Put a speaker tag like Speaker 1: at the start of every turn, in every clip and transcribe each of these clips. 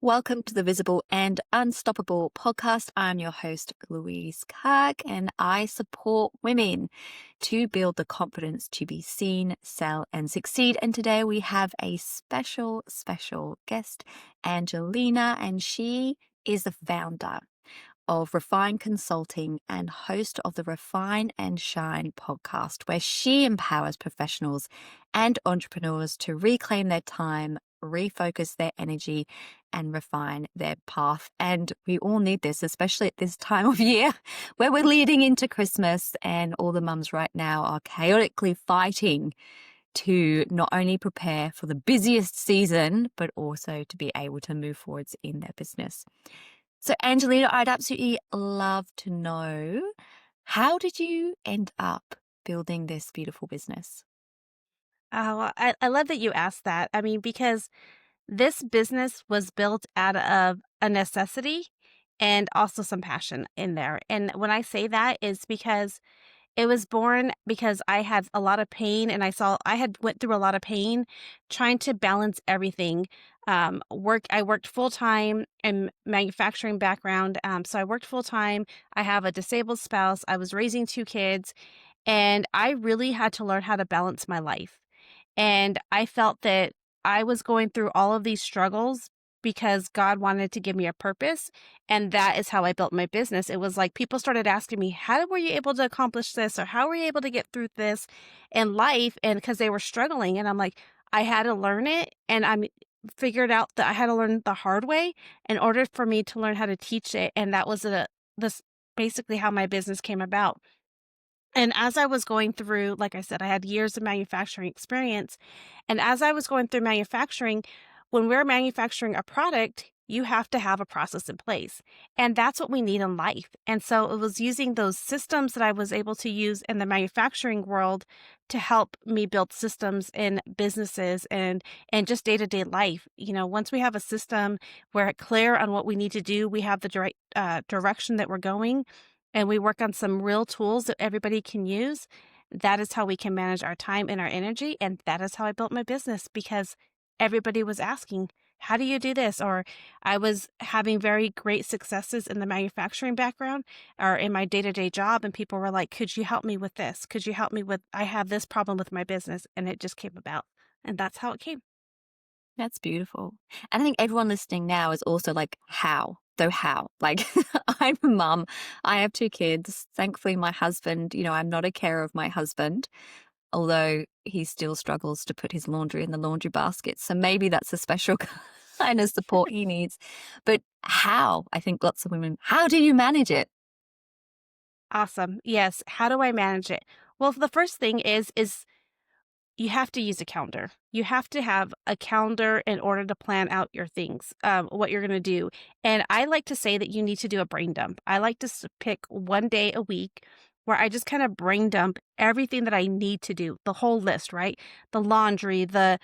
Speaker 1: Welcome to the Visible and Unstoppable podcast. I'm your host, Louise Karg, and I support women to build the confidence to be seen, sell, and succeed. And today we have a special guest, Angelina, and she is the founder of Refine Consulting and host of the Refine and Shine podcast, where she empowers professionals and entrepreneurs to reclaim their time, refocus their energy, and refine their path. And we all need this, especially at this time of year where we're leading into Christmas and all the mums right now are chaotically fighting to not only prepare for the busiest season, but also to be able to move forwards in their business. So, Angelina, I'd absolutely love to know, how did you end up building this beautiful business?
Speaker 2: I love that you asked that. I mean, because this business was built out of a necessity and also some passion in there. And when I say that is because it was born because I had a lot of pain and I had went through a lot of pain trying to balance everything. I worked full time in manufacturing background. So I worked full time. I have a disabled spouse. I was raising two kids and I really had to learn how to balance my life. And I felt that I was going through all of these struggles because God wanted to give me a purpose. And that is how I built my business. It was like people started asking me, how were you able to accomplish this? Or how were you able to get through this in life? And because they were struggling. And I'm like, I had to learn it. And I figured out that I had to learn the hard way in order for me to learn how to teach it. And that was this basically how my business came about. And as I was going through, like I said, I had years of manufacturing experience. And as I was going through manufacturing, when we're manufacturing a product, you have to have a process in place. And that's what we need in life. And so it was using those systems that I was able to use in the manufacturing world to help me build systems in businesses and just day-to-day life. You know, once we have a system, we're clear on what we need to do, we have the direction that we're going, and we work on some real tools that everybody can use. That is how we can manage our time and our energy. And that is how I built my business because everybody was asking, how do you do this? Or I was having very great successes in the manufacturing background or in my day-to-day job. And people were like, could you help me with this? Could you help me with, I have this problem with my business. And it just came about. And that's how it came.
Speaker 1: That's beautiful. And I think everyone listening now is also like, how? So how? Like, I'm a mum. I have two kids. Thankfully, my husband, I'm not a carer of my husband, although he still struggles to put his laundry in the laundry basket. So maybe that's a special kind of support he needs. But how? I think lots of women, how do you manage it?
Speaker 2: Awesome. Yes. How do I manage it? Well, the first thing is you have to use a calendar. You have to have a calendar in order to plan out your things, what you're going to do. And I like to say that you need to do a brain dump. I like to pick one day a week where I just kind of brain dump everything that I need to do, the whole list, right? The laundry, the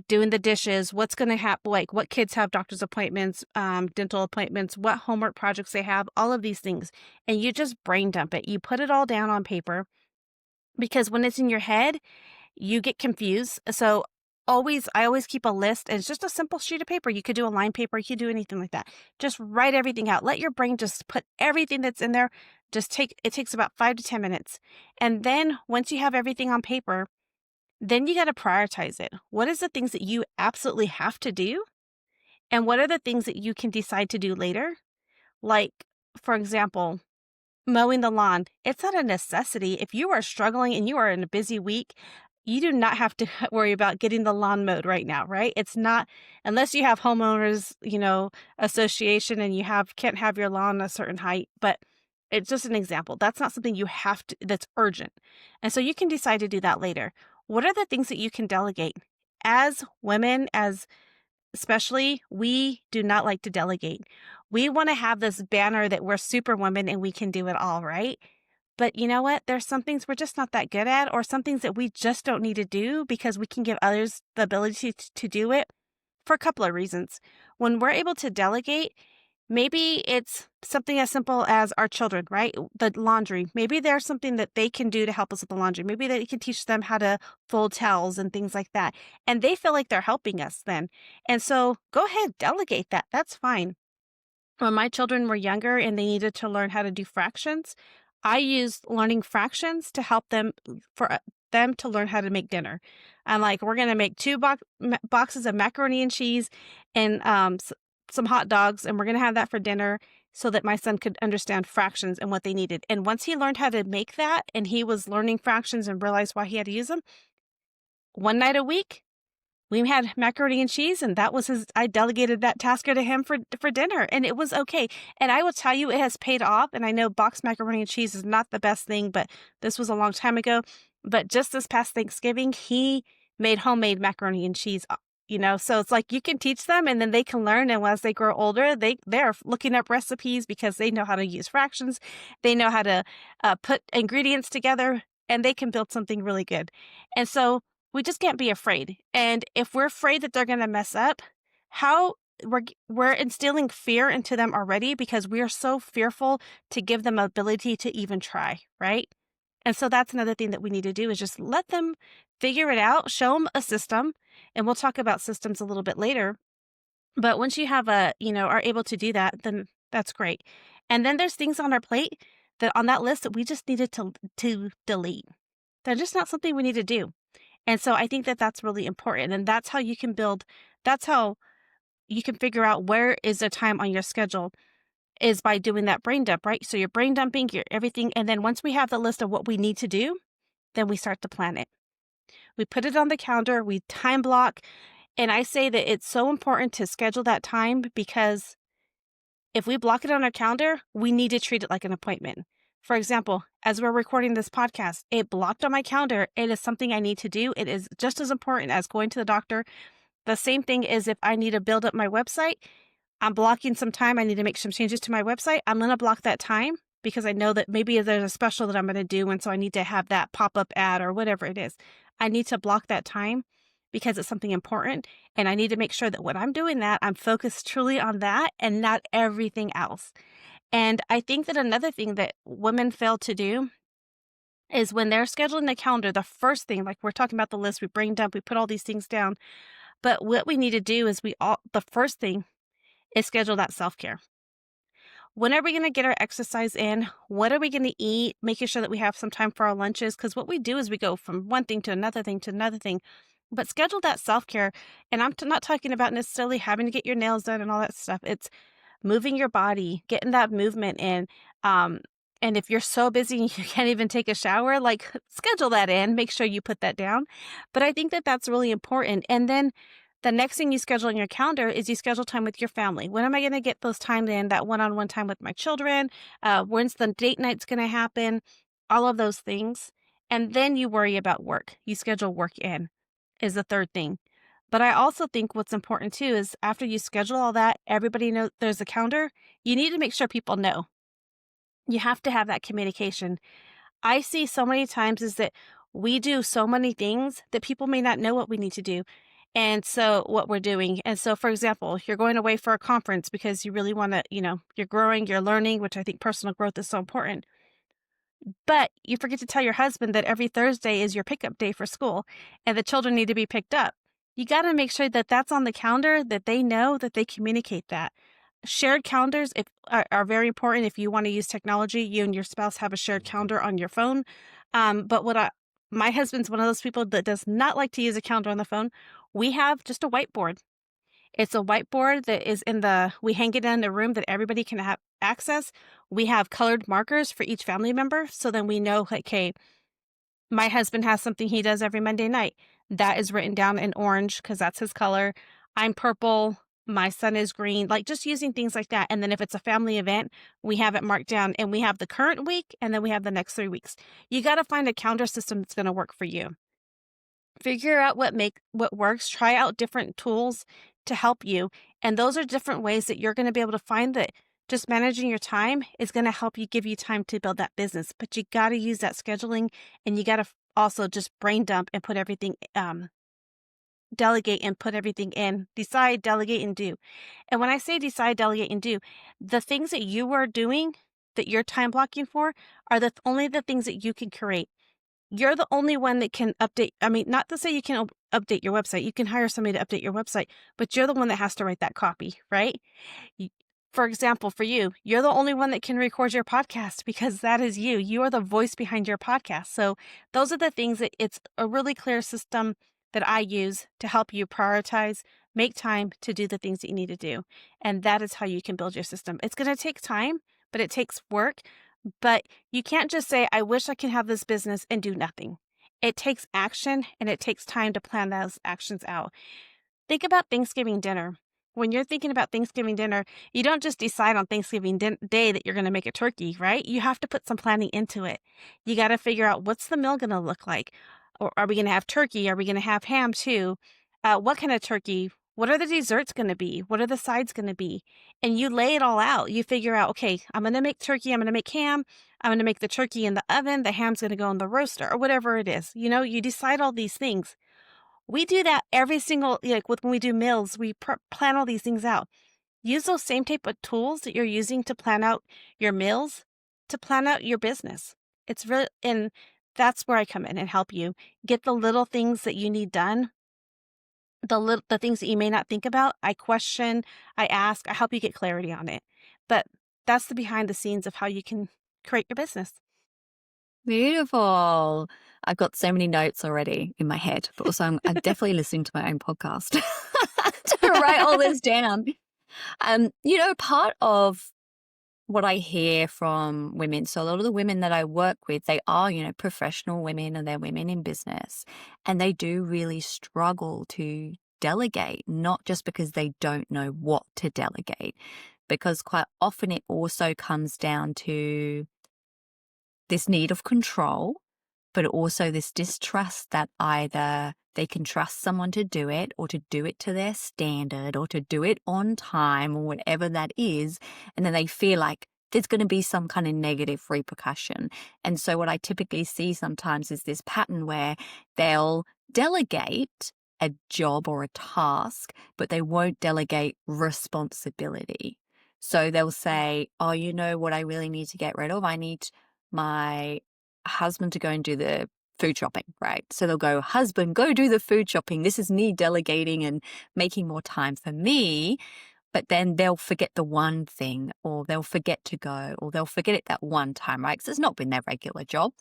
Speaker 2: doing the dishes, what's going to happen, like what kids have doctor's appointments, dental appointments, what homework projects they have, all of these things. And you just brain dump it. You put it all down on paper because when it's in your head, you get confused. So I always keep a list. And it's just a simple sheet of paper. You could do a line paper. You could do anything like that. Just write everything out. Let your brain just put everything that's in there. It takes about 5 to 10 minutes. And then once you have everything on paper, then you got to prioritize it. What is the things that you absolutely have to do? And what are the things that you can decide to do later? Like, for example, mowing the lawn. It's not a necessity. If you are struggling and you are in a busy week, you do not have to worry about getting the lawn mowed right now, right? It's not, unless you have homeowners, association and can't have your lawn a certain height, but it's just an example. That's not something you have to, that's urgent. And so you can decide to do that later. What are the things that you can delegate? As women, as especially, we do not like to delegate. We want to have this banner that we're super women and we can do it all, right? But you know what? There's some things we're just not that good at, or some things that we just don't need to do because we can give others the ability to do it for a couple of reasons. When we're able to delegate, Maybe it's something as simple as our children, right? The laundry. Maybe there's something that they can do to help us with the laundry. Maybe they can teach them how to fold towels and things like that. And they feel like they're helping us then. And so go ahead, delegate that. That's fine. When my children were younger and they needed to learn how to do fractions, I used learning fractions to help them for them to learn how to make dinner. I'm like, we're gonna make boxes of macaroni and cheese and some hot dogs, and we're gonna have that for dinner so that my son could understand fractions and what they needed. And once he learned how to make that, and he was learning fractions and realized why he had to use them, one night a week we had macaroni and cheese, and that was his I delegated that task to him for dinner, and it was okay. And I will tell you, it has paid off, and I know boxed macaroni and cheese is not the best thing, but this was a long time ago. But just this past Thanksgiving, he made homemade macaroni and cheese, so it's like you can teach them, and then they can learn, and as they grow older, they're looking up recipes because they know how to use fractions. They know how to, put ingredients together, and they can build something really good. And so we just can't be afraid. And if we're afraid that they're going to mess up, how we're instilling fear into them already because we are so fearful to give them ability to even try, right? And so that's another thing that we need to do is just let them figure it out, show them a system, and we'll talk about systems a little bit later. But once you have are able to do that, then that's great. And then there's things on our plate that on that list that we just needed to delete. They're just not something we need to do. And so I think that that's really important, and that's how you can figure out where is the time on your schedule is by doing that brain dump, right? So you're brain dumping your everything, and then once we have the list of what we need to do, then we start to plan it. We put it on the calendar, we time block, and I say that it's so important to schedule that time because if we block it on our calendar, we need to treat it like an appointment. For example, as we're recording this podcast, it blocked on my calendar. It is something I need to do. It is just as important as going to the doctor. The same thing is if I need to build up my website, I'm blocking some time. I need to make some changes to my website. I'm going to block that time because I know that maybe there's a special that I'm going to do. And so I need to have that pop up ad or whatever it is. I need to block that time because it's something important. And I need to make sure that when I'm doing that, I'm focused truly on that and not everything else. And I think that another thing that women fail to do is when they're scheduling the calendar, the first thing, like we're talking about the list, we brain dump, we put all these things down. But what we need to do is the first thing is schedule that self-care. When are we going to get our exercise in? What are we going to eat? Making sure that we have some time for our lunches. Because what we do is we go from one thing to another thing to another thing. But schedule that self-care. And I'm not talking about necessarily having to get your nails done and all that stuff. It's moving your body, getting that movement in. And if you're so busy you can't even take a shower, like schedule that in, make sure you put that down. But I think that that's really important. And then the next thing you schedule on your calendar is you schedule time with your family. When am I going to get those times in, that one-on-one time with my children? When's the date night's going to happen? All of those things. And then you worry about work. You schedule work in is the third thing. But I also think what's important too is after you schedule all that, everybody knows there's a calendar. You need to make sure people know. You have to have that communication. I see so many times is that we do so many things that people may not know what we need to do. And so what we're doing. And so, for example, you're going away for a conference because you really want to, you're growing, you're learning, which I think personal growth is so important. But you forget to tell your husband that every Thursday is your pickup day for school and the children need to be picked up. You got to make sure that that's on the calendar, that they know, that they communicate that. Shared calendars are very important if you want to use technology. You and your spouse have a shared calendar on your phone. But my husband's one of those people that does not like to use a calendar on the phone. We have just a whiteboard. It's a whiteboard that is we hang it in a room that everybody can have access. We have colored markers for each family member. So then we know, like, hey, my husband has something he does every Monday night. That is written down in orange because that's his color. I'm purple. My son is green, like just using things like that. And then if it's a family event, we have it marked down and we have the current week and then we have the next 3 weeks. You got to find a calendar system that's going to work for you. Figure out what works, try out different tools to help you. And those are different ways that you're going to be able to find that just managing your time is going to help you give you time to build that business. But you got to use that scheduling and you got to also just brain dump and put everything delegate and put everything in. Decide, delegate, and do. And when I say decide, delegate, and do, the things that you are doing that you're time blocking for are only the things that you can create. You're the only one that can update. I mean, not to say you can update your website. You can hire somebody to update your website, but you're the one that has to write that copy, right? Y- For example, for you, you're the only one that can record your podcast because that is you. You are the voice behind your podcast. So those are the things that it's a really clear system that I use to help you prioritize, make time to do the things that you need to do. And that is how you can build your system. It's going to take time, but it takes work. But you can't just say, I wish I can have this business and do nothing. It takes action and it takes time to plan those actions out. Think about Thanksgiving dinner. When you're thinking about Thanksgiving dinner, you don't just decide on Thanksgiving Day that you're going to make a turkey, right? You have to put some planning into it. You got to figure out what's the meal going to look like. Or are we going to have turkey? Are we going to have ham too? What kind of turkey? What are the desserts going to be? What are the sides going to be? And you lay it all out. You figure out, okay, I'm going to make turkey. I'm going to make ham. I'm going to make the turkey in the oven. The ham's going to go in the roaster or whatever it is. You decide all these things. We do that every single, when we do meals, we plan all these things out. Use those same type of tools that you're using to plan out your meals to plan out your business. It's really, and that's where I come in and help you get the little things that you need done. The things that you may not think about. I question, I ask, I help you get clarity on it. But that's the behind the scenes of how you can create your business.
Speaker 1: Beautiful. I've got so many notes already in my head, but also I'm definitely listening to my own podcast to write all this down. Part of what I hear from women, so a lot of the women that I work with, they are, professional women and they're women in business, and they do really struggle to delegate, not just because they don't know what to delegate, because quite often it also comes down to this need of control, but also this distrust that either they can trust someone to do it or to do it to their standard or to do it on time or whatever that is. And then they feel like there's going to be some kind of negative repercussion. And so what I typically see sometimes is this pattern where they'll delegate a job or a task, but they won't delegate responsibility. So they'll say, oh, you know what I really need to get rid of? I need my husband to go and do the food shopping, right? So they'll go, husband, go do the food shopping. This is me delegating and making more time for me. But then they'll forget the one thing, or they'll forget to go, or they'll forget it that one time, right? Because it's not been their regular job.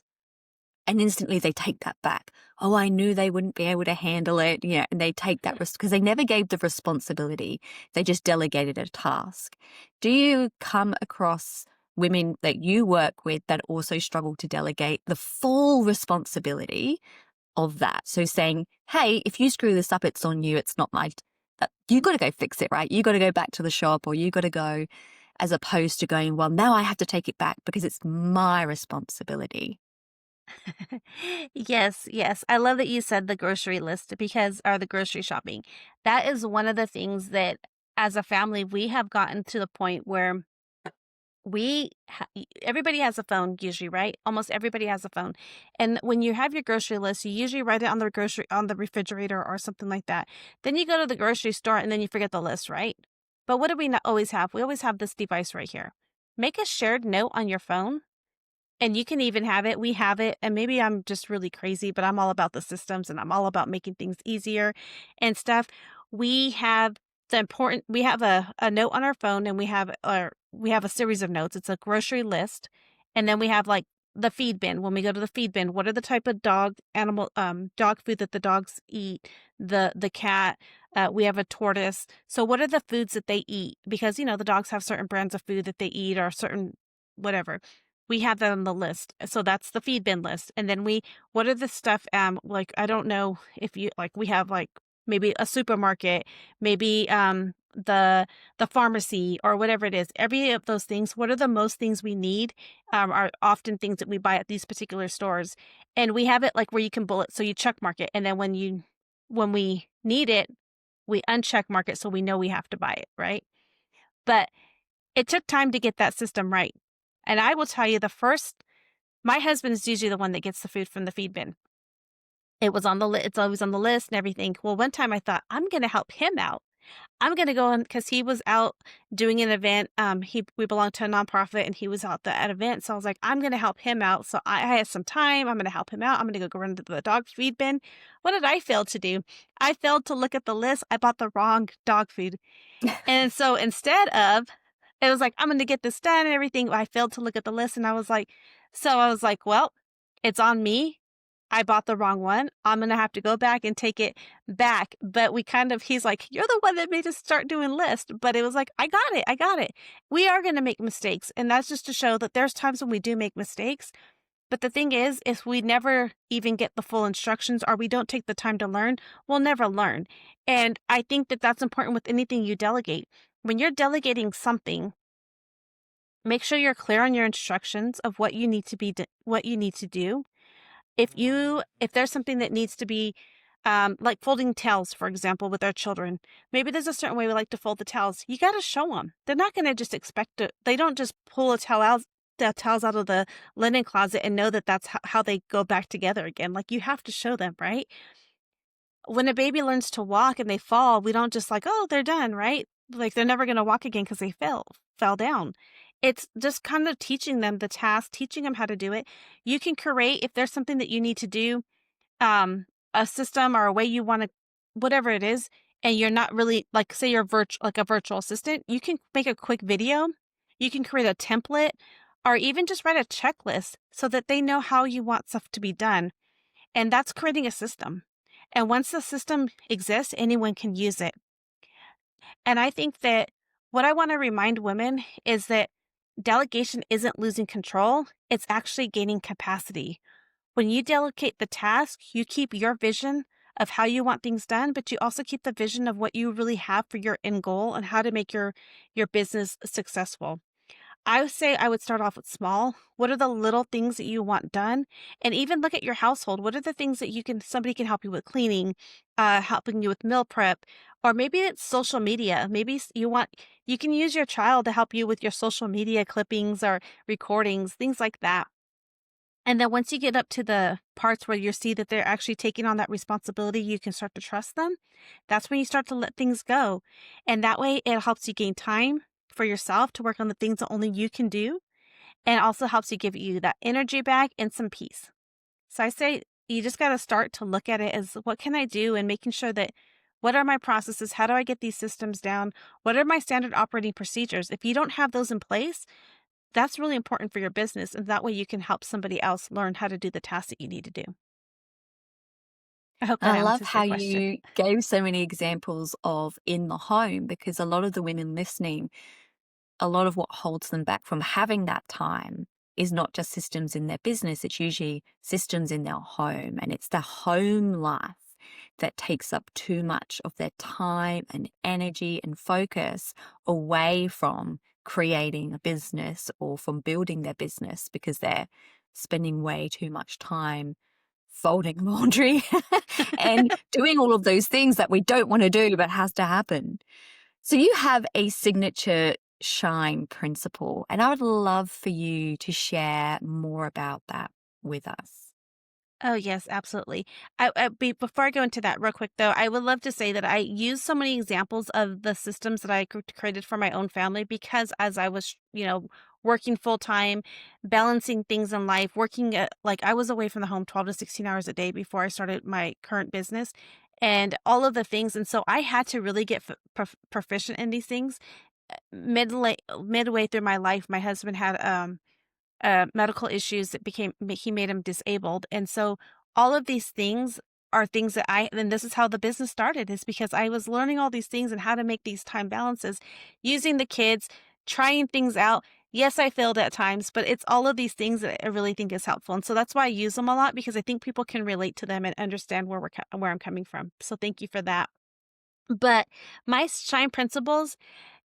Speaker 1: And instantly they take that back. Oh, I knew they wouldn't be able to handle it. Yeah. And they take that risk because they never gave the responsibility. They just delegated a task. Do you come across women that you work with that also struggle to delegate the full responsibility of that? So saying, hey, if you screw this up, it's on you. It's not my, you got to go fix it, right? You got to go back to the shop, or you got to go, as opposed to going, well, now I have to take it back because it's my responsibility.
Speaker 2: Yes, yes. I love that you said the grocery list or the grocery shopping. That is one of the things that as a family, we have gotten to the point where everybody has a phone usually, right? Almost everybody has a phone. And when you have your grocery list, you usually write it on the refrigerator or something like that. Then you go to the grocery store and then you forget the list, right? But what do we not always have? We always have this device right here. Make a shared note on your phone, and you can even have it. We have it. And maybe I'm just really crazy, but I'm all about the systems and I'm all about making things easier and stuff. We have we have a note on our phone, and we have a series of notes. It's a grocery list. And then we have like the feed bin. When we go to the feed bin, what are the type of dog food that the dogs eat? The cat, we have a tortoise. So what are the foods that they eat? Because, the dogs have certain brands of food that they eat or certain whatever. We have that on the list. So that's the feed bin list. And then what are the stuff, like, I don't know if you, like, we have like maybe a supermarket, maybe, the pharmacy or whatever it is. Every of those things, what are the most things we need, are often things that we buy at these particular stores. And we have it like where you can bullet, so you check mark it. And then when we need it, we uncheck mark it so we know we have to buy it, right? But it took time to get that system right. And I will tell you my husband is usually the one that gets the food from the feed bin. It's always on the list and everything. Well, one time I thought, "I'm gonna help him out. I'm gonna go on because he was out doing an event, we belong to a nonprofit, and he was out at event, so I was like, "I'm gonna help him out." So I had some time, I'm gonna help him out, I'm gonna go run to the dog feed bin. What did I fail to do? I failed to look at the list, I bought the wrong dog food. And so instead of it was like, "I'm gonna get this done and everything," I failed to look at the list, and I was like, "Well, it's on me. I bought the wrong one. I'm gonna have to go back and take it back." But he's like, "You're the one that made us start doing lists." But it was like, "I got it. I got it." We are gonna make mistakes, and that's just to show that there's times when we do make mistakes. But the thing is, if we never even get the full instructions or we don't take the time to learn, we'll never learn. And I think that that's important with anything you delegate. When you're delegating something, make sure you're clear on your instructions of what you need to what you need to do. If there's something that needs to be like folding towels, for example, with our children, maybe there's a certain way we like to fold the towels. You got to show them. They're not going to just expect it. They don't just pull the towels out of the linen closet and know that that's how they go back together again. Like you have to show them, right? When a baby learns to walk and they fall, we don't just like, oh, they're done, right? Like they're never going to walk again because they fell down. It's just kind of teaching them the task, teaching them how to do it. You can create if there's something that you need to do, um, a system or a way you want to, whatever it is, and you're not really like, say you're like a virtual assistant, you can make a quick video, you can create a template, or even just write a checklist so that they know how you want stuff to be done. And that's creating a system. And once the system exists, anyone can use it. And I think that what I want to remind women is that delegation isn't losing control, it's actually gaining capacity. When you delegate the task, you keep your vision of how you want things done, but you also keep the vision of what you really have for your end goal and how to make your business successful. I would say I would start off with small. What are the little things that you want done? And even look at your household. What are the things that somebody can help you with cleaning, helping you with meal prep, or maybe it's social media. Maybe you can use your child to help you with your social media clippings or recordings, things like that. And then once you get up to the parts where you see that they're actually taking on that responsibility, you can start to trust them. That's when you start to let things go. And that way it helps you gain time for yourself to work on the things that only you can do. And also helps you give you that energy back and some peace. So I say you just got to start to look at it as what can I do and making sure that what are my processes? How do I get these systems down? What are my standard operating procedures? If you don't have those in place, that's really important for your business, and that way you can help somebody else learn how to do the tasks that you need to do. I hope
Speaker 1: And
Speaker 2: that
Speaker 1: I love
Speaker 2: answers your
Speaker 1: how
Speaker 2: question.
Speaker 1: you gave so many examples of in the home, because a lot of the women listening, a lot of what holds them back from having that time is not just systems in their business, it's usually systems in their home. And it's the home life that takes up too much of their time and energy and focus away from creating a business or from building their business, because they're spending way too much time folding laundry and doing all of those things that we don't want to do but has to happen. So you have a signature shine principle, and I would love for you to share more about that with us.
Speaker 2: Oh, yes, absolutely. Before I go into that real quick, though, I would love to say that I use so many examples of the systems that I created for my own family because as I was, working full time, balancing things in life, like I was away from the home 12 to 16 hours a day before I started my current business and all of the things. And so I had to really get proficient in these things. Midway through my life, my husband had, medical issues that he made him disabled. And so all of these things are things that and this is how the business started is because I was learning all these things and how to make these time balances using the kids, trying things out. Yes, I failed at times, but it's all of these things that I really think is helpful. And so that's why I use them a lot because I think people can relate to them and understand where I'm coming from. So thank you for that. But my shine principles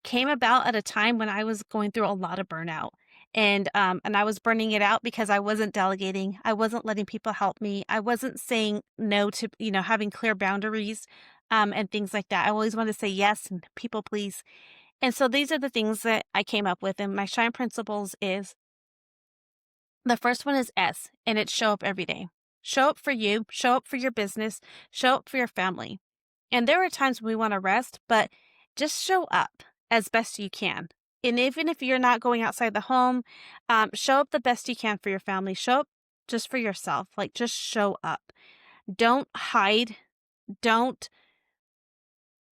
Speaker 2: came about at a time when I was going through a lot of burnout. And I was burning it out because I wasn't delegating. I wasn't letting people help me. I wasn't saying no to, having clear boundaries, and things like that. I always wanted to say yes and people please. And so these are the things that I came up with. And my shine principles is the first one is S, and it's show up every day. Show up for you, show up for your business, show up for your family. And there are times when we want to rest, but just show up as best you can. And even if you're not going outside the home, show up the best you can for your family. Show up just for yourself. Like, just show up. Don't hide. Don't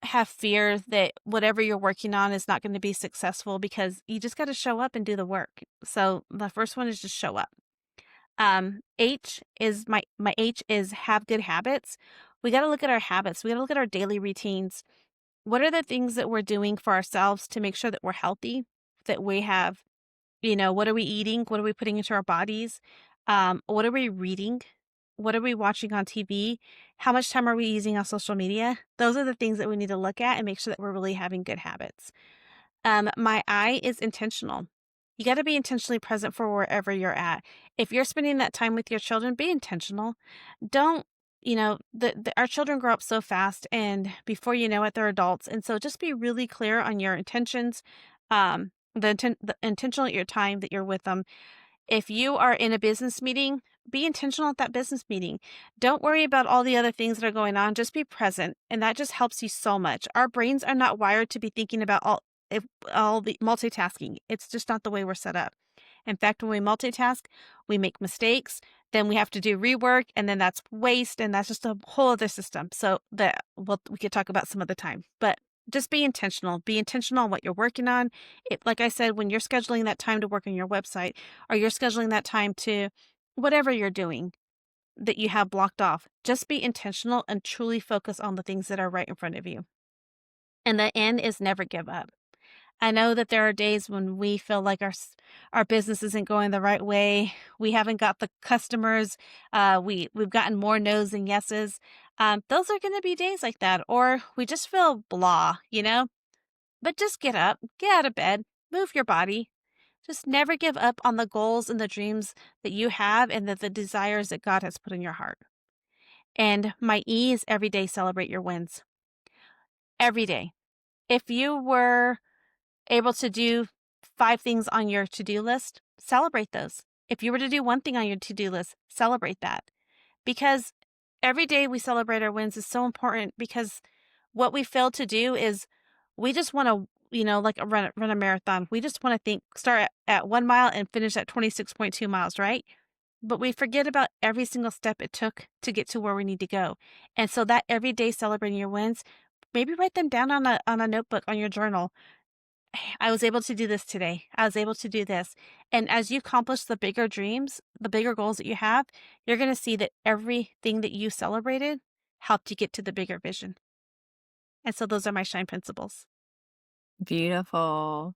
Speaker 2: have fear that whatever you're working on is not going to be successful, because you just got to show up and do the work. So the first one is just show up. H is my H is have good habits. We got to look at our habits. We got to look at our daily routines. What are the things that we're doing for ourselves to make sure that we're healthy, that we have, what are we eating? What are we putting into our bodies? What are we reading? What are we watching on TV? How much time are we using on social media? Those are the things that we need to look at and make sure that we're really having good habits. My I is intentional. You got to be intentionally present for wherever you're at. If you're spending that time with your children, be intentional. Don't, our children grow up so fast, and before you know it, they're adults. And so just be really clear on your intentions, the intentional at your time that you're with them. If you are in a business meeting, be intentional at that business meeting. Don't worry about all the other things that are going on. Just be present. And that just helps you so much. Our brains are not wired to be thinking about all the multitasking. It's just not the way we're set up. In fact, when we multitask, we make mistakes, then we have to do rework, and then that's waste, and that's just a whole other system. So we could talk about some other time. But just be intentional. Be intentional on what you're working on. Like I said, when you're scheduling that time to work on your website, or you're scheduling that time to whatever you're doing that you have blocked off, just be intentional and truly focus on the things that are right in front of you. And the N is never give up. I know that there are days when we feel like our business isn't going the right way. We haven't got the customers. We've gotten more no's than yeses. Those are going to be days like that, or we just feel blah, But just get up, get out of bed, move your body. Just never give up on the goals and the dreams that you have, and the desires that God has put in your heart. And my E is every day celebrate your wins. Every day. If you were able to do 5 things on your to-do list, celebrate those. If you were to do 1 thing on your to-do list, celebrate that. Because every day we celebrate our wins is so important, because what we fail to do is we just want to, like run a marathon. We just want to start at 1 mile and finish at 26.2 miles, right? But we forget about every single step it took to get to where we need to go. And so that every day celebrating your wins, maybe write them down on a notebook, on your journal. I was able to do this today. I was able to do this. And as you accomplish the bigger dreams, the bigger goals that you have, you're going to see that everything that you celebrated helped you get to the bigger vision. And so those are my shine principles.
Speaker 1: Beautiful.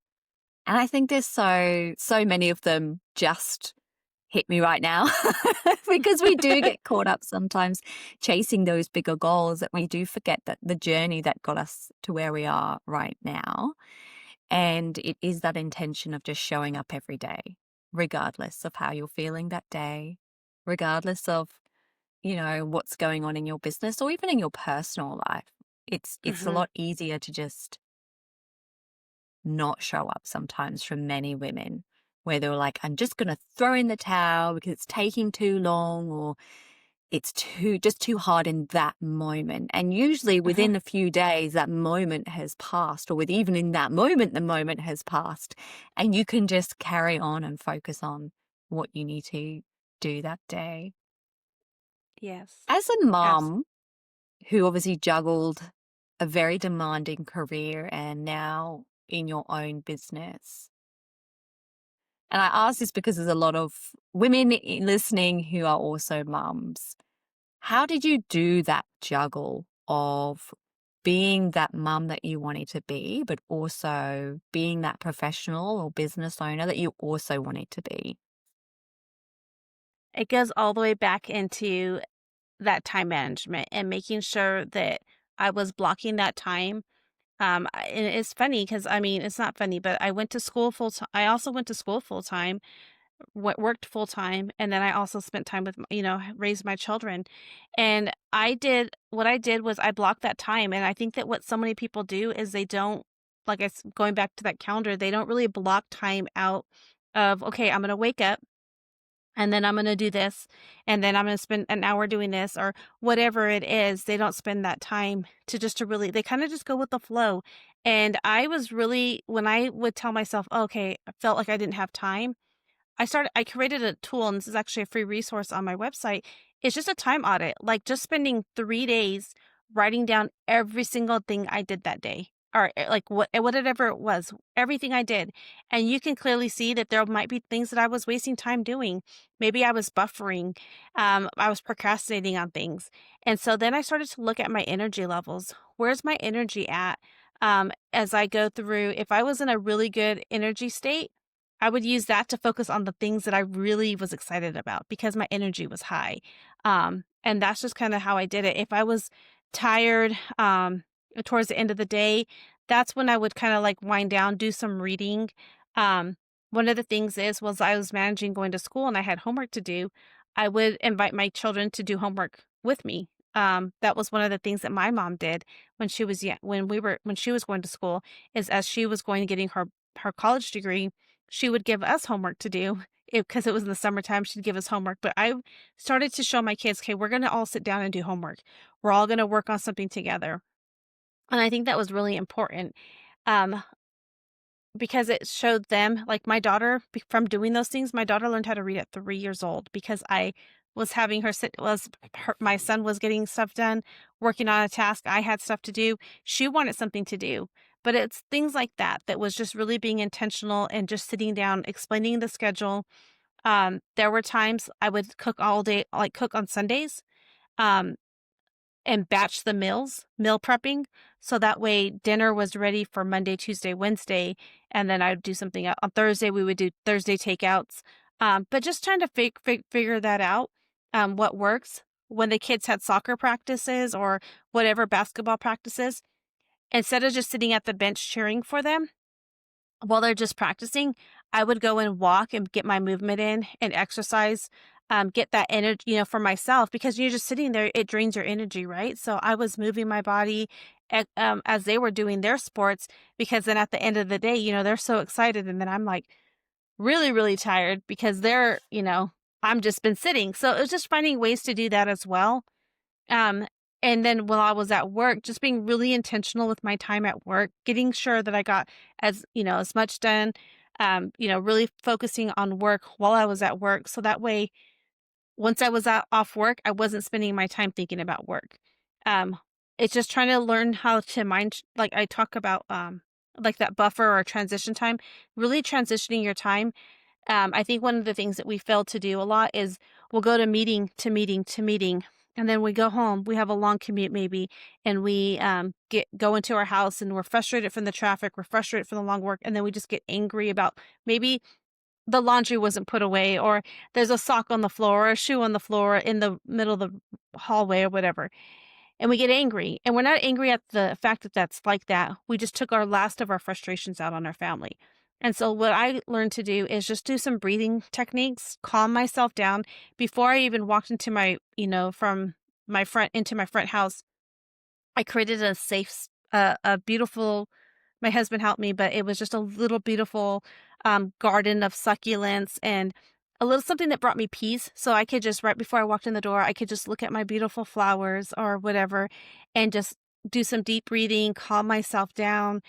Speaker 1: And I think there's so many of them just hit me right now because we do get caught up sometimes chasing those bigger goals, that we do forget that the journey that got us to where we are right now. And it is that intention of just showing up every day, regardless of how you're feeling that day, regardless of, what's going on in your business or even in your personal life. It's a lot easier to just not show up sometimes for many women, where they're like, I'm just going to throw in the towel because it's taking too long, or it's just too hard in that moment. And usually within a few days, that moment has passed, or even in that moment, the moment has passed, and you can just carry on and focus on what you need to do that day.
Speaker 2: Yes.
Speaker 1: As a mom who obviously juggled a very demanding career and now in your own business, and I ask this because there's a lot of women listening who are also mums. How did you do that juggle of being that mum that you wanted to be, but also being that professional or business owner that you also wanted to be?
Speaker 2: It goes all the way back into that time management and making sure that I was blocking that time. And it's funny because, it's not funny, but I went to school full time. I also went to school full time, worked full time, and then I also spent time with, raised my children. And what I did was I blocked that time. And I think that what so many people do is they don't, going back to that calendar, they don't really block time out of, okay, I'm going to wake up. and then I'm gonna do this, and then I'm gonna spend an hour doing this, or whatever it is. They don't spend that time to really, they kinda just go with the flow, and I was really, when I would tell myself, "Okay," I felt like I didn't have time, I created a tool, and this is actually a free resource on my website. It's just a time audit, like just spending 3 days writing down every single thing I did that day, or, like, whatever it was, everything I did, and you can clearly see that there might be things that I was wasting time doing. Maybe I was buffering, I was procrastinating on things, and so then I started to look at my energy levels. Where's my energy at? As I go through, if I was in a really good energy state, I would use that to focus on the things that I really was excited about because my energy was high. And that's just kind of how I did it. If I was tired, towards the end of the day, that's when I would kind of like wind down, do some reading. Um, One of the things was I was managing going to school and I had homework to do. I would invite my children to do homework with me. That was one of the things that my mom did when she was, yeah, when she was going to school, is as she was going getting her college degree, she would give us homework to do because it was in the summertime. She'd give us homework. But I started to show my kids, okay, we're going to all sit down and do homework. We're all going to work on something together. And I think that was really important, um, because it showed them, like my daughter, from doing those things, my daughter learned how to read at 3 years old because I was having her sit, my son was getting stuff done, working on a task. I had stuff to do. She wanted something to do. But it's things like that that was just really being intentional and just sitting down, explaining the schedule. There were times I would cook all day, like cook on Sundays. Um, and batch the meal prepping, so that way dinner was ready for Monday, Tuesday, Wednesday, and then I'd do something on Thursday. We would do Thursday takeouts, but just trying to figure that out, what works. When the kids had soccer practices or whatever basketball practices, instead of just sitting at the bench cheering for them, while they're just practicing, I would go and walk and get my movement in and exercise, get that energy, for myself, because you're just sitting there, it drains your energy, right? So I was moving my body as they were doing their sports, because then at the end of the day, they're so excited. And then I'm like really, really tired because I'm just been sitting. So it was just finding ways to do that as well. um, and then while I was at work, just being really intentional with my time at work, getting sure that I got as much done, really focusing on work while I was at work. So that way, once I was off work, I wasn't spending my time thinking about work. Um, it's just trying to learn how to like I talk about, like that buffer or transition time, really transitioning your time. I think one of the things that we fail to do a lot is we'll go to meeting to meeting to meeting, and then we go home. We have a long commute maybe, and we go into our house and we're frustrated from the traffic. We're frustrated from the long work, and then we just get angry about maybe the laundry wasn't put away, or there's a sock on the floor, or a shoe on the floor in the middle of the hallway, or whatever, and we get angry. And we're not angry at the fact that that's like that. We just took our last of our frustrations out on our family. And so what I learned to do is just do some breathing techniques, calm myself down before I even walked into from my front into my front house. I created a a beautiful, my husband helped me, but it was just a little beautiful garden of succulents and a little something that brought me peace. So I could just, right before I walked in the door, I could just look at my beautiful flowers or whatever and just do some deep breathing, calm myself down,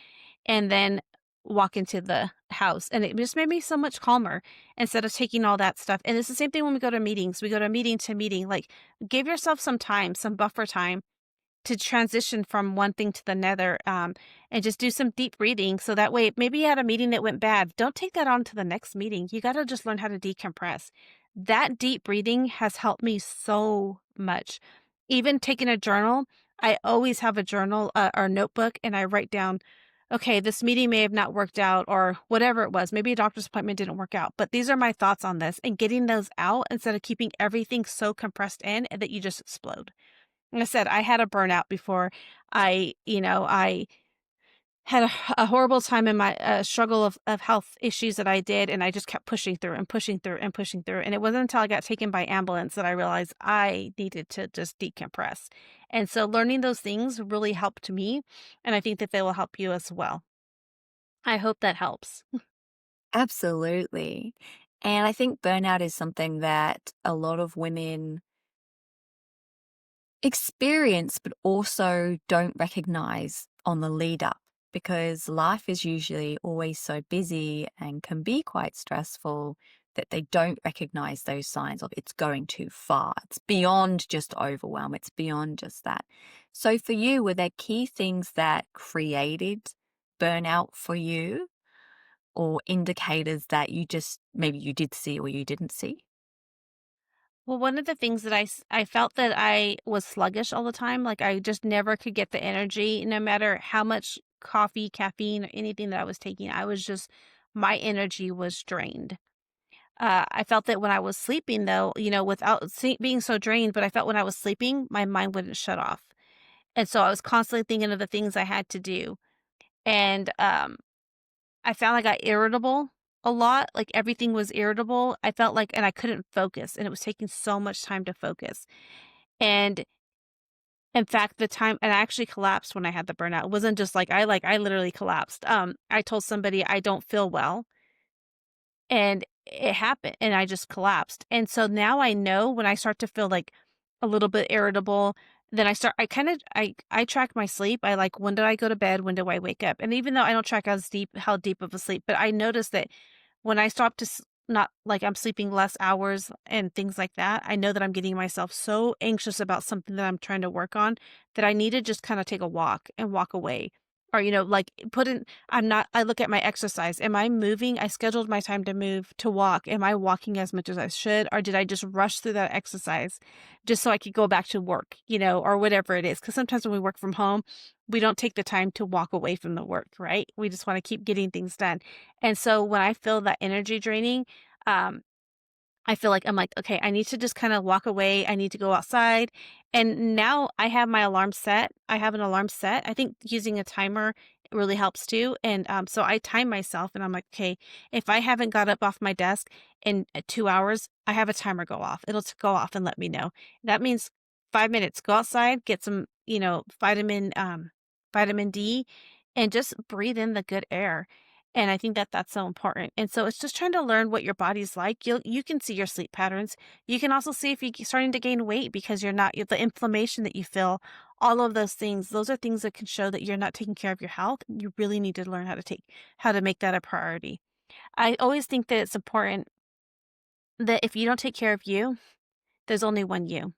Speaker 2: and then walk into the house. And it just made me so much calmer instead of taking all that stuff. And it's the same thing when we go to meetings. We go to meeting to meeting. Like, give yourself some time, some buffer time to transition from one thing to the nether, and just do some deep breathing. So that way, maybe you had a meeting that went bad. Don't take that on to the next meeting. You got to just learn how to decompress. That deep breathing has helped me so much. Even taking a journal, I always have a journal, or notebook, and I write down, okay, this meeting may have not worked out, or whatever it was. Maybe a doctor's appointment didn't work out, but these are my thoughts on this, and getting those out instead of keeping everything so compressed in that you just explode. Like I said, I had a burnout before. I had a horrible time in my struggle of health issues that I did, and I just kept pushing through and pushing through and pushing through. And it wasn't until I got taken by ambulance that I realized I needed to just decompress. And so learning those things really helped me, and I think that they will help you as well. I hope that helps.
Speaker 1: Absolutely. And I think burnout is something that a lot of women experience, but also don't recognize on the lead up because life is usually always so busy and can be quite stressful that they don't recognize those signs of it's going too far. It's beyond just overwhelm, it's beyond just that. So, for you, were there key things that created burnout for you or indicators that you just maybe you did see or you didn't see?
Speaker 2: Well, one of the things that I felt that I was sluggish all the time, like, I just never could get the energy no matter how much coffee, caffeine, or anything that I was taking, I was just my energy was drained. I felt that when I was sleeping though, without being so drained, but I felt when I was sleeping, my mind wouldn't shut off, and so I was constantly thinking of the things I had to do, and, I found I got irritable a lot, like, everything was irritable. I felt like and I couldn't focus, and it was taking so much time to focus. And, in fact, the time and I actually collapsed when I had the burnout. It wasn't just I literally collapsed. I told somebody I don't feel well, and it happened, and I just collapsed. And so now I know when I start to feel, like, a little bit irritable, then I track my sleep. I like, when did I go to bed? When do I wake up? And even though I don't track how deep of a sleep, but I noticed that when I stop to not like I'm sleeping less hours and things like that, I know that I'm getting myself so anxious about something that I'm trying to work on that I need to just kind of take a walk and walk away. Or, like put in, I look at my exercise. Am I moving? I scheduled my time to move to walk. Am I walking as much as I should? Or did I just rush through that exercise just so I could go back to work, or whatever it is? Because sometimes when we work from home, we don't take the time to walk away from the work, right? We just want to keep getting things done. And so when I feel that energy draining, um, I feel like I'm like, okay, I need to just kind of walk away. I need to go outside. And now I have my alarm set. I have an alarm set. I think using a timer really helps too. And so I time myself and I'm like, okay, if I haven't got up off my desk in 2 hours, I have a timer go off. It'll go off and let me know. That means 5 minutes, go outside, get some, vitamin D and just breathe in the good air. And I think that that's so important. And so it's just trying to learn what your body's like. You can see your sleep patterns. You can also see if you're starting to gain weight because you're not the inflammation that you feel. All of those things, those are things that can show that you're not taking care of your health. You really need to learn how to make that a priority. I always think that it's important that if you don't take care of you, there's only one you,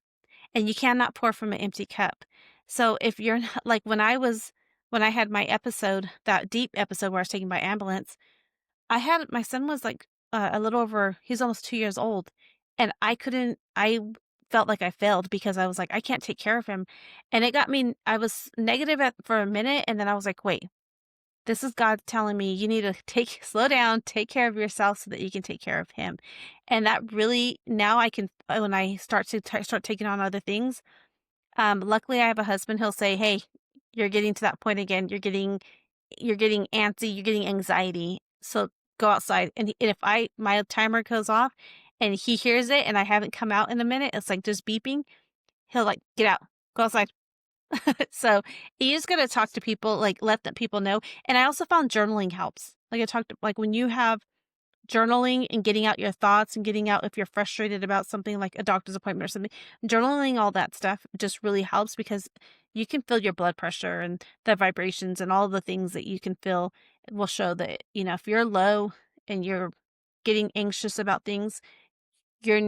Speaker 2: and you cannot pour from an empty cup. So if you're not like when I had my episode, that deep episode where I was taken by ambulance, my son was like, a little over he's almost 2 years old, and I felt like I failed because I was like, "I can't take care of him," and it got me I was negative for a minute, and then I was like, "Wait, this is God telling me you need to take slow down, take care of yourself so that you can take care of him," and that really now I can when I start taking on other things, luckily I have a husband, he'll say, "Hey, you're getting to that point again, you're getting antsy, you're getting anxiety. So go outside." And if my timer goes off and he hears it and I haven't come out in a minute, it's like just beeping, he'll like, get out, go outside. So you just gotta talk to people, like let the people know. And I also found journaling helps. Like I talked, like when you have journaling and getting out your thoughts and getting out if you're frustrated about something like a doctor's appointment or something, journaling all that stuff just really helps because you can feel your blood pressure and the vibrations and all the things that you can feel will show that, if you're low and you're getting anxious about things, you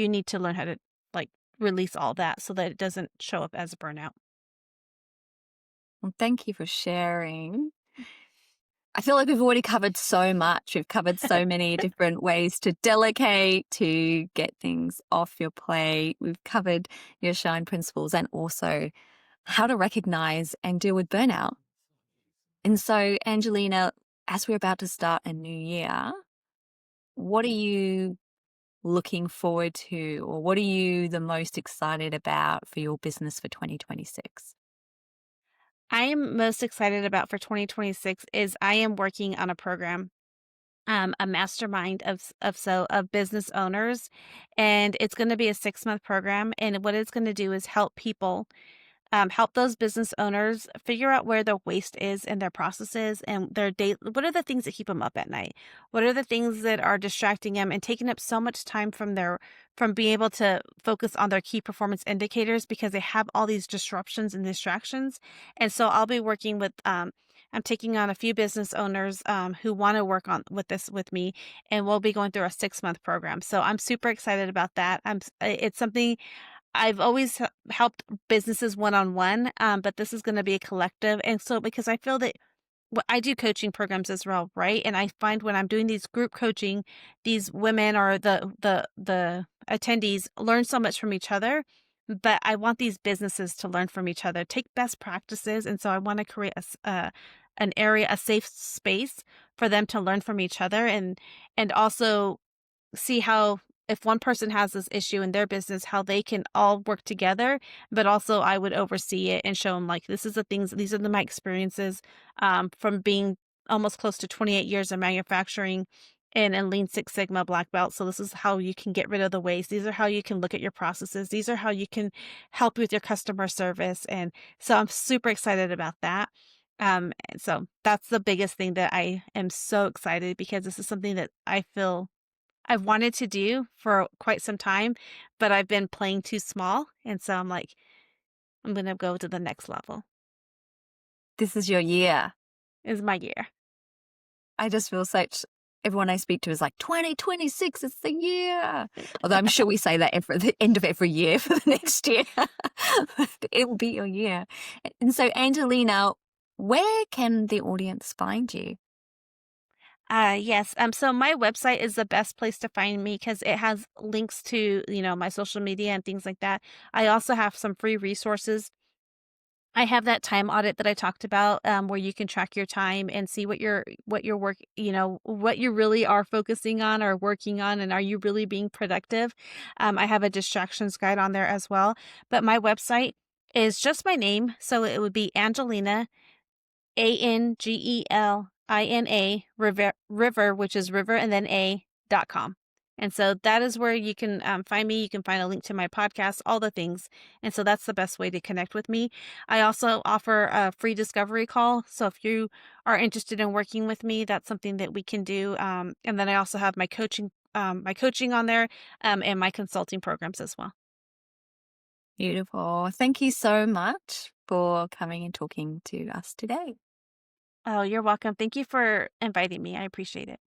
Speaker 2: need to learn how to like release all that so that it doesn't show up as a burnout.
Speaker 1: Well, thank you for sharing. I feel like we've already covered so much. We've covered so many different ways to delegate, to get things off your plate. We've covered your shine principles and also how to recognize and deal with burnout. And so, Angelina, as we're about to start a new year, what are you looking forward to, or what are you the most excited about for your business for 2026?
Speaker 2: I am most excited about for 2026 is I am working on a program, a mastermind of business owners, and it's going to be a 6-month program. And what it's going to do is help people help those business owners figure out where the waste is in their processes and their day. What are the things that keep them up at night? What are the things that are distracting them and taking up so much time from being able to focus on their key performance indicators because they have all these disruptions and distractions. And so I'll be working with I'm taking on a few business owners who want to work on with this with me, and we'll be going through a 6-month program. So I'm super excited about that. It's something I've always helped businesses one on one, but this is going to be a collective. And so, because I feel that I do coaching programs as well, right? And I find when I'm doing these group coaching, these women or the attendees learn so much from each other. But I want these businesses to learn from each other, take best practices, and so I want to create an area, a safe space for them to learn from each other, and also see how if one person has this issue in their business, how they can all work together. But also, I would oversee it and show them like this is the things, these are my experiences from being almost close to 28 years of manufacturing and in Lean Six Sigma black belt. So this is how you can get rid of the waste. These are how you can look at your processes. These are how you can help with your customer service. And so I'm super excited about that. And so that's the biggest thing that I am so excited because this is something that I feel I've wanted to do for quite some time, but I've been playing too small, and so I'm like, I'm gonna go to the next level.
Speaker 1: This is your year.
Speaker 2: Is my year.
Speaker 1: I just feel such everyone I speak to is like 2026, it's the year. Although I'm sure we say that every the end of every year for the next year. It'll be your year. And so Angelina, where can the audience find you?
Speaker 2: Yes. So my website is the best place to find me because it has links to, my social media and things like that. I also have some free resources. I have that time audit that I talked about, where you can track your time and see what your work, what you really are focusing on or working on, and are you really being productive? I have a distractions guide on there as well. But my website is just my name, so it would be Angelina Angelina River, which is river and then .com. And so that is where you can find me. You can find a link to my podcast, all the things. And so that's the best way to connect with me. I also offer a free discovery call. So if you are interested in working with me, that's something that we can do. And then I also have my coaching on there, and my consulting programs as well.
Speaker 1: Beautiful. Thank you so much for coming and talking to us today.
Speaker 2: Oh, you're welcome. Thank you for inviting me. I appreciate it.